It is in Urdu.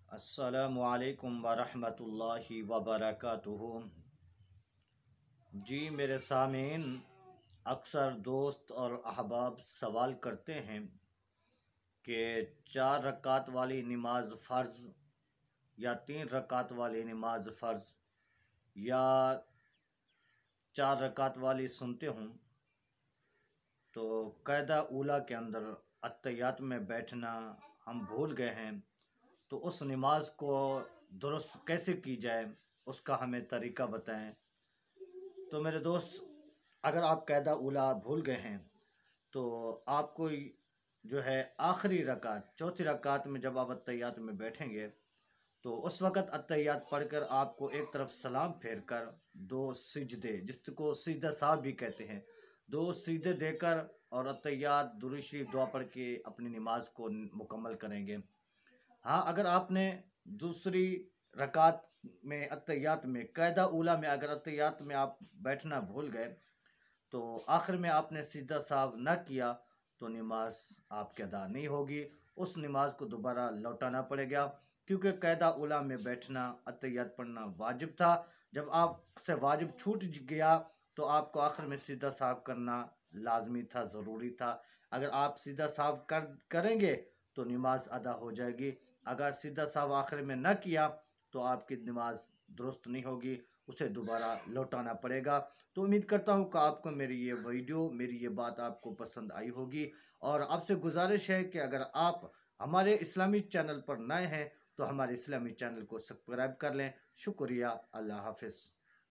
السلام علیکم ورحمۃ اللہ وبرکاتہ۔ جی میرے سامعین، اکثر دوست اور احباب سوال کرتے ہیں کہ 4 رکعت والی نماز فرض یا 3 رکعت والی نماز فرض یا 4 رکعت والی سنتے ہوں تو قاعدہ اولیٰ کے اندر اتحیات میں بیٹھنا ہم بھول گئے ہیں، تو اس نماز کو درست کیسے کی جائے، اس کا ہمیں طریقہ بتائیں۔ تو میرے دوست، اگر آپ قاعدہ اولیٰ بھول گئے ہیں تو آپ کو جو ہے آخری رکعت، چوتھی رکعت میں جب آپ اتحیات میں بیٹھیں گے تو اس وقت اتحیات پڑھ کر آپ کو ایک طرف سلام پھیر کر 2 سجدے، جس کو سجدہ صاحب بھی کہتے ہیں، 2 سجدے دے کر اور اتحیات درود شریف دعا پڑھ کے اپنی نماز کو مکمل کریں گے۔ ہاں، اگر آپ نے دوسری رکعت میں اتحیات میں قاعدہ اولیٰ میں اگر اتحیات میں آپ بیٹھنا بھول گئے تو آخر میں آپ نے سجدہ صاحب نہ کیا تو نماز آپ کے ادا نہیں ہوگی، اس نماز کو دوبارہ لوٹانا پڑے گا، کیونکہ قاعدہ اولیٰ میں بیٹھنا، اتحیات پڑھنا واجب تھا۔ جب آپ سے واجب چھوٹ گیا تو آپ کو آخر میں سجدہ صاحب کرنا لازمی تھا، ضروری تھا۔ اگر آپ سجدہ صاحب کریں گے تو نماز ادا ہو جائے گی، اگر سجدہ صاحب آخر میں نہ کیا تو آپ کی نماز درست نہیں ہوگی، اسے دوبارہ لوٹانا پڑے گا۔ تو امید کرتا ہوں کہ آپ کو میری یہ ویڈیو، میری یہ بات آپ کو پسند آئی ہوگی، اور آپ سے گزارش ہے کہ اگر آپ ہمارے اسلامی چینل پر نئے ہیں تو ہمارے اسلامی چینل کو سبسکرائب کر لیں۔ شکریہ، اللہ حافظ۔